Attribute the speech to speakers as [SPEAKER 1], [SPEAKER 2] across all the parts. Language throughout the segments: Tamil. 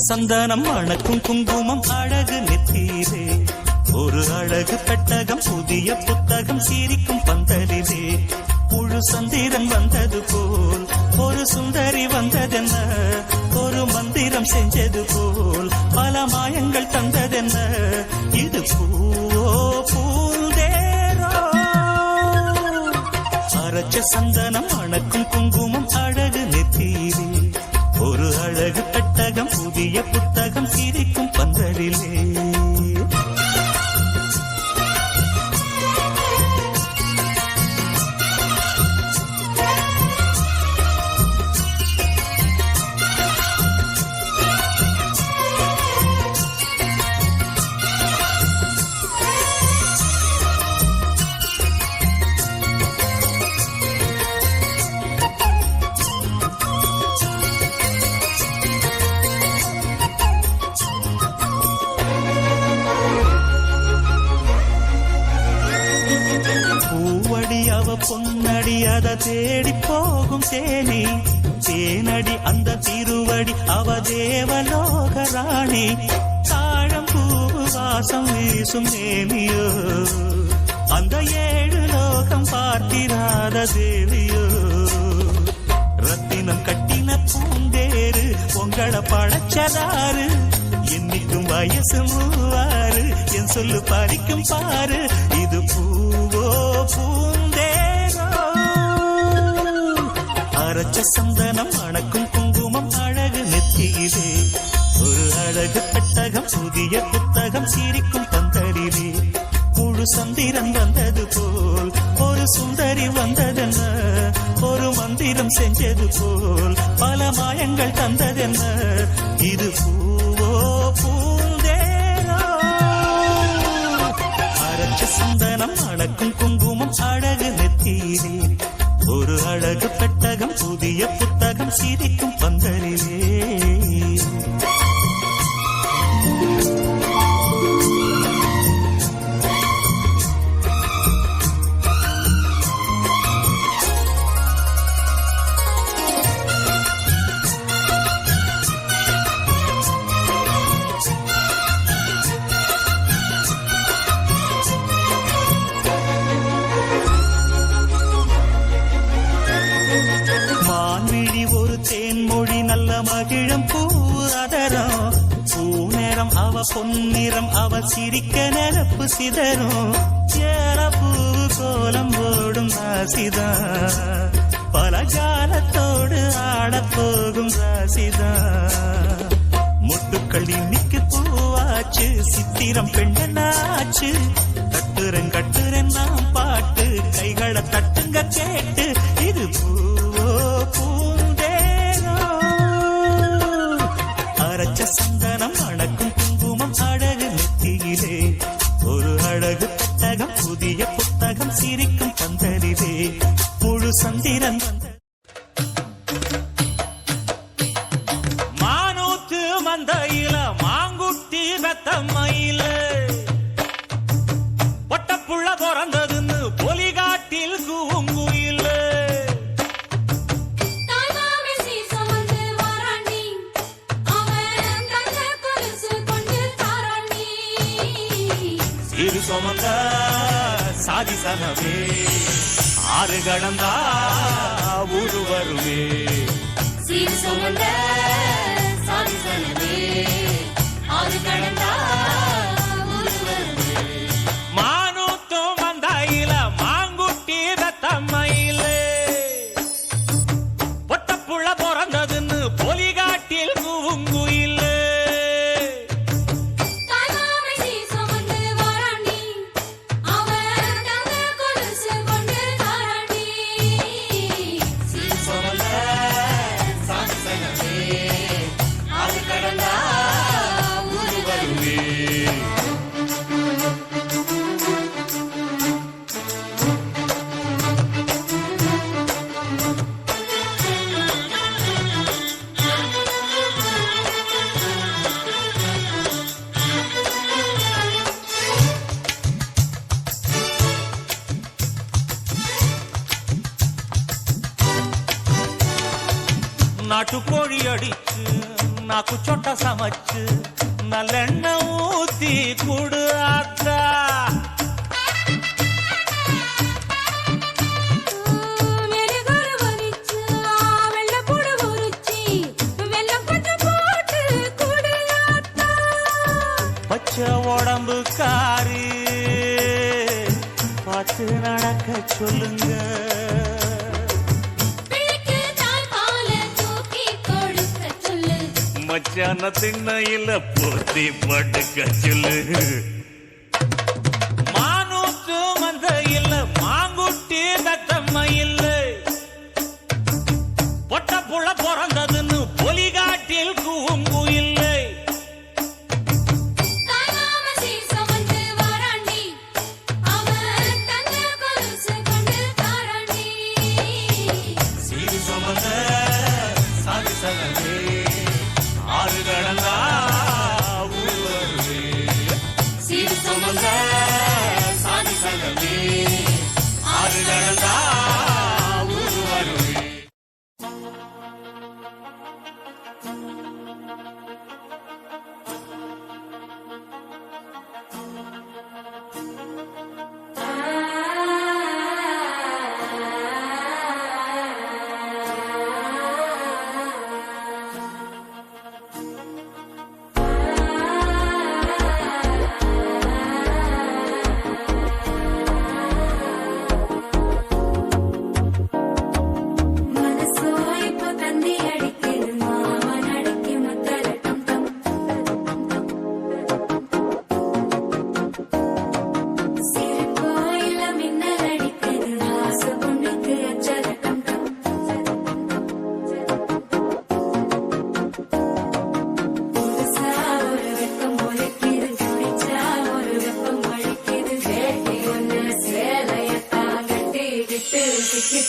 [SPEAKER 1] சந்தனம் அணக்கும் குங்குமம் அழகு நெத்தீரே ஒரு அழகு பெட்டகம் புதிய புத்தகம் சிரிக்கும் பந்தலிலே முழு சந்திரன் வந்தது போல் ஒரு சுந்தரி வந்ததென்ன ஒரு மந்திரம் செஞ்சது போல் பல மாயங்கள் தந்ததென்ன இது பூவோ பூந்தேரோ அரைச்ச சந்தனம் அணக்கும் குங்குமம் அழகு நெத்தீரே ஒரு அழகு பெட்டகம் புதிய புத்தகம் சிரிக்கும் பந்தலிலே பொன்னடி அத தேடி போகும் தேனி தேனடி அந்த திருவடி அவ தேவலோக ராணி தாழம் பூவு வாசம் வீசும் நேமியோ அந்த 7 லோகம் பார்த்திராத தேவியோ ரத்தினம் கட்டின பூந்தேரு உங்களை படைச்சதாரு என்னைக்கும் வயசு 36 என் சொல்லு பறிக்கும் பாரு இது பூவோ பூந்தேரோ அரைச்ச சந்தனம் அணக்கும் குங்குமம் அழகு நெத்தியிலே ஒரு அழகு பெட்டகம் புதிய புத்தகம் சிரிக்கும் பந்தலிலே முழு சந்திரன் வந்தது போல் ஒரு சுந்தரி வந்ததென்ன ஒரு மந்திரம் செஞ்சது போல் பல மாயங்கள் தந்ததென்ன இது பூவோ பூந்தேரோ அரைச்ச சந்தனம் அணக்கும் குங்குமம் அழகு நெத்தியிலே ஒரு அழகு பெட்டகம் புதிய புத்தகம் சிரிக்கும் பந்தலிலே மகிழம் பூ அதரம் பூநேரம் அவ பொன்னிறம் அவ சிரிக்க நெருப்பு சிதறும் ஏற பூ கோலம் ஓடும் ராசிதான் பல காலத்தோடு ஆடப்போகும் ராசிதான் முட்டுக்கள் இன்னைக்கு பூவாச்சு சித்திரம் பெண்ணாச்சு கட்டுரன் நாம் பாட்டு கைகளை தட்டுங்க கேட்டு இது பூவோ சந்தனம் அணக்கும் குங்குமம் அழகு நெத்தியிலே ஒரு அழகு புத்தகம் புதிய புத்தகம் சிரிக்கும் பந்தலிலே முழு சந்திரன் மானூத்து மந்தையில மாங்குட்டி வெத்தம்மையில பொட்டப்புள்ள பிறந்ததுன்னு பொலிகாட்டில் கூங்குயில இரு சுமந்த சாதி சனவே ஆறு கடந்தா ஊரு வருவே
[SPEAKER 2] சீர் சுமந்த சாதி சனவே ஆறு கடந்தா ஊரு வருவே
[SPEAKER 1] மானூத்தும் மந்தையில மாங்குட்டி வெத்தம்மையில பொட்டப்புள்ள பிறந்ததுன்னு பொலிகாட்டில் கூங்குயில நாட்டுக்கோழி அடிச்சு நாக்கு சொட்ட சமைச்சு நல்லெண்ணெய் ஊத்தி குடு ஆத்தா. பச்சை உடம்பு காரி பார்த்து நடக்க சொல்லுங்க. மச்சான திண்ணையில போத்தி படுக்க சொல்லு. மானூத்து மந்த இல்ல மாங்குட்டி தத்தம்ம இல்ல. பொட்ட புள்ள பிறந்ததுன்னு பொலிகாட்டில் கூம்பு இல்லை. சீரு சுமந்த சாதி சகமே ஆறு கடந்தா ஊர் வருவே. சீரு சுமந்த சாதி சகமே ஆறு கடந்தா ஊர் வருவே.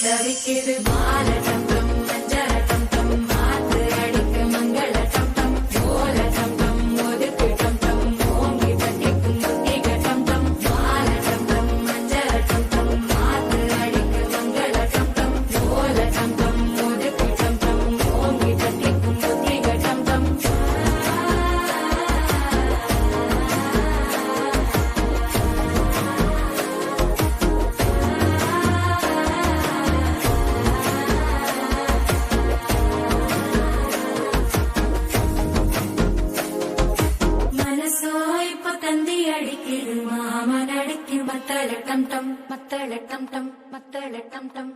[SPEAKER 2] தவிக்கிது மாலட்டம் டம் மஞ்சளட்டம் டம் மாத்து அடிக்க மங்களட்டம் டம் கோலட்டம் டம் ஒதுக்கு டம் டம் ஓங்கி தட்டிக்கும் முத்திகட்டம் டம் மாலட்டம் டம் மஞ்சளட்டம் டம் மாத்து அடிக்க மங்களட்டம் டம் கோலட்டம் டம் ஒதுக்கு டம் டம் ஓங்கி தட்டிக்கும் முத்திகட்டம் டம். மத்தளட்டம் டம் மத்தளட்டம் டம் மத்தளட்டம் டம்.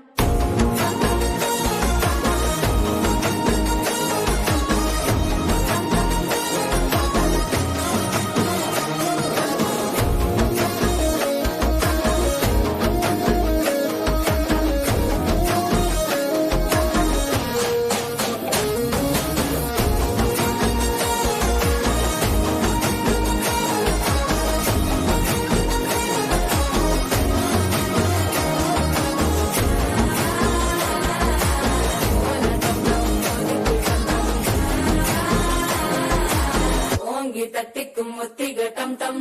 [SPEAKER 2] தட்டிக்கும் முத்திகட்டம் டம்.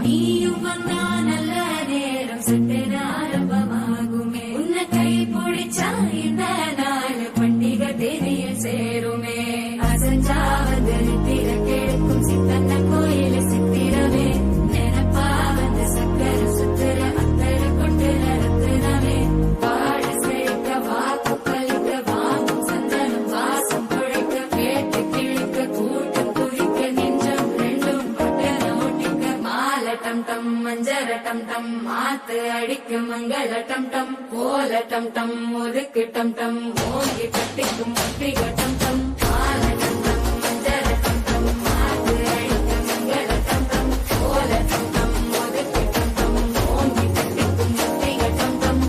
[SPEAKER 2] நீயும் வந்தா நல்ல நேரம் சட்டென ஆரம்பமாகுமே. உன்னை கை பிடிச்சா இந்த நாள் பண்டிகை தேதியில் சேருமே. அசஞ்சா வந்து நித்திர கெடுக்கும் சித்தன்ன கோயில சித்திரமே. நினைப்பா வந்து சக்கர சுத்துற அத்தர கொண்டு நடத்துறவே. பாட சேர்க்க வாக்கு பலிக்க வாங்கும் சந்தனம் வாசம் குழைக்க கேட்டு கிழிக்க கூட்டம் குதிக்க நெஞ்சம் ரெண்டும் கொட்ட நோட்டிக்க. மாலட்டம் டம் மஞ்சளட்டம் டம் மாத்து அடிக்க மங்களட்டம் டம் கோலட்டம் டம் ஒதுக்கு டம் டம் ஓங்கி கட்டிக்கும் முத்திகட்டம் டம். மாலட்டம் டம் மஞ்சளட்டம் டம் மாத்து அடிக்க மங்களட்டம் டம் கோலட்டம் டம் ஒதுக்கு டம் டம் ஓங்கி கட்டிக்கும் முத்திகட்டம் டம்.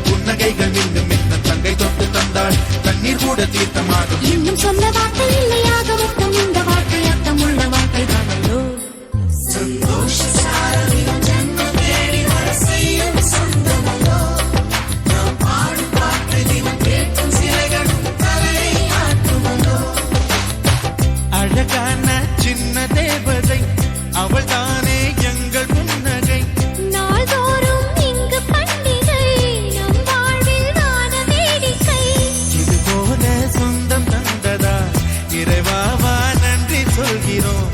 [SPEAKER 3] புன்னகைகள் மீண்டும் இன்னும் தங்கை தொட்டு தந்தாள் கண்ணீர் கூட தீர்த்தமாகும்
[SPEAKER 2] இன்னும் சொல்ல வார்த்தை இல்லையாக மொத்தம் இந்த வார்த்தை அர்த்தம் உள்ள வார்த்தை தானோ சந்தோஷ சாரதியும் ஜன்மம் தேடி வர செய்யும் சொந்தமோ நாம் பாடும் பாட்டை தினம் கேட்கும் சிலைகளும் தலையை ஆற்றுமோ
[SPEAKER 3] அழகான சின்ன தேவதை அவள் தானே எங்கள் புன்னகை
[SPEAKER 2] நாள்தோறும் இங்கு பண்டிகை நம் வாழ்வில் வான வேடிக்கை
[SPEAKER 3] இது போல சொந்தம் தந்ததா இறைவாவா நன்றி சொல்கிறோம்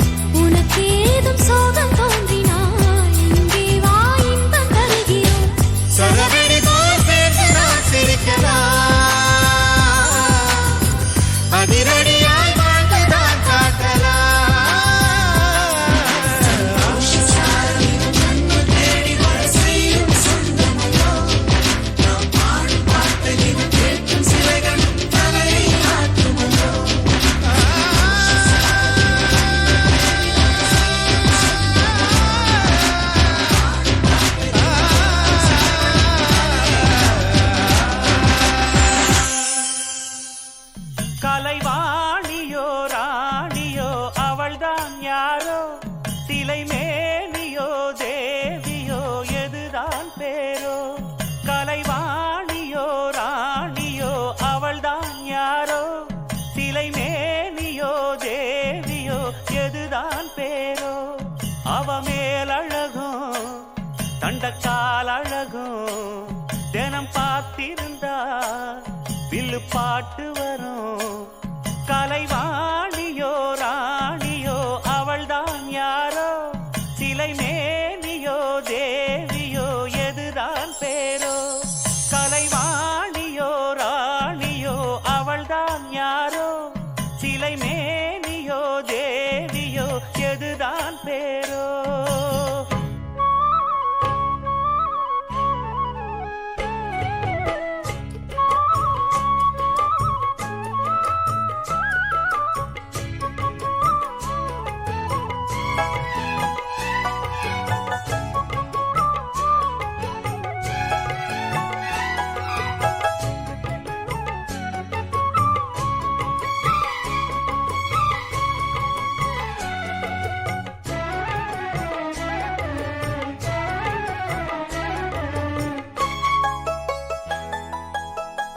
[SPEAKER 2] உனக்கேதும் சோகம் தோன்றினாய் இங்கே வா இன்பம் தருகிறோம்
[SPEAKER 3] சரவெடி போல் சேர்ந்து நான் சிரிக்கலாம் அதிரடியாய் வாழ்ந்துதான் காட்டலாம்
[SPEAKER 1] கலைவாணியோ ராணியோ அவள்தான் யாரோ சிலை மேனியோ தேவியோ எதுதான் பேரோ கலைவாணியோ ராணியோ அவள்தான் யாரோ சிலை மேனியோ தேவியோ எதுதான் பேரோ அவ மேலழகும் தண்டக்கால் அழகும் தினம் பார்த்திருந்தா வில்லு பாட்டு வரும் கலைவாணியோ ராணியோ அவள்தான் யாரோ சிலை மேனியோ தேவியோ எதுதான் பேரோ கலைவாணியோ ராணியோ அவள்தான் யாரோ சிலை மேனியோ தேவியோ எதுதான் பேரோ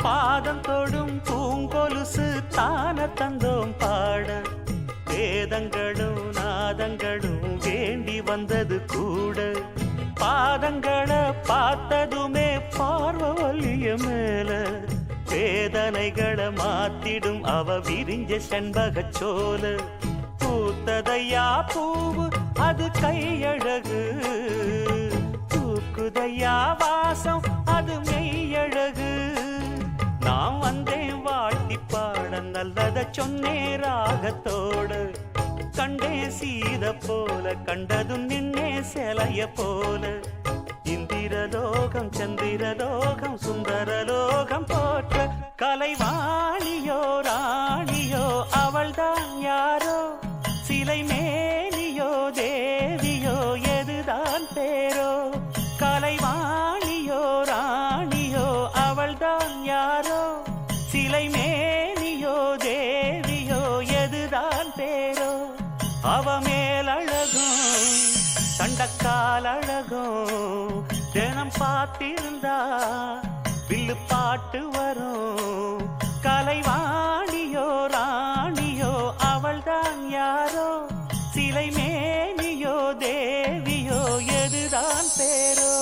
[SPEAKER 1] பாதம் தொடும் பூங்கொலுசு தான தந்தோம் பாட வேதங்களும் நாதங்களும் வேண்டி வந்தது கூட பாதங்களை பார்த்ததுமே பார்வலிய மேல வேதனைகளை மாத்திடும் அவ விரிஞ்ச செண்பகச் சோல பூத்ததையா பூவு அது கையழகு தூக்குதையா வாசம் அது மெய்யழகு நான் வந்தேன் வாழ்த்தி பாட நல்லத சொன்னே ராகத்தோடு கண்டே சீத போல கண்டதும் நின்னே சிலைய போல இந்திரலோகம் சந்திரலோகம் சுந்தரலோகம் போற்ற கலைவாணியோ ராணியோ அவள்தான் யாரோ சிலை மேனியோ தேவியோ எதுதான் பேரோ கலைவாணியோ ராணியோ அவள்தான் யாரோ சிலை மேனியோ தேவியோ எதுதான் பேரோ அவ மேலழகும் தண்டக்கால் அழகும் தினம் பார்த்திருந்தா வில்லு பாட்டு வரும் கலைவாணியோ ராணியோ அவள்தான் யாரோ சிலை மேனியோ தேவியோ எதுதான் பேரோ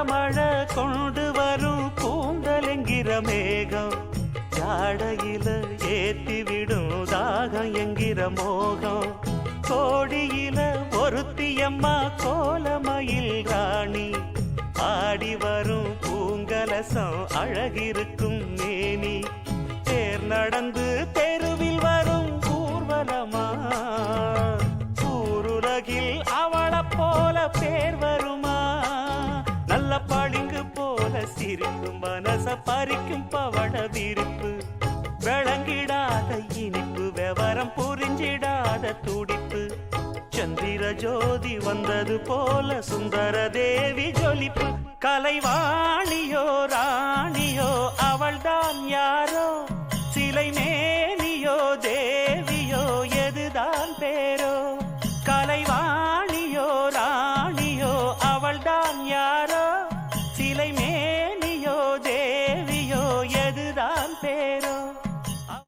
[SPEAKER 1] மழை கொண்டு வரும் கூந்தலெங்கிற மேகம் ஜாடையில ஏத்தி விடும் தாகம் என்கிற மோகம் கோடியில ஒருத்தியம்மா கோலமயில் ராணி
[SPEAKER 4] ஆடி வரும் பூங்கலசம் அழகிருக்கும் மேனி தேர் நடந்து தெருவில் வரும் ஊர்வலமா ஊருலகில் அவளை போல பேர் வருமா நல்ல பளிங்கு போல சிரிக்கும் மனச பறிக்கும் பவள விரிப்பு விளங்கிடாத இனிப்பு விவரம் புரிஞ்சிடாத துடிப்பு சந்திர ஜோதி வந்தது போல சுந்தர தேவி ஜொலிப்பு கலைவாணியோ ராணியோ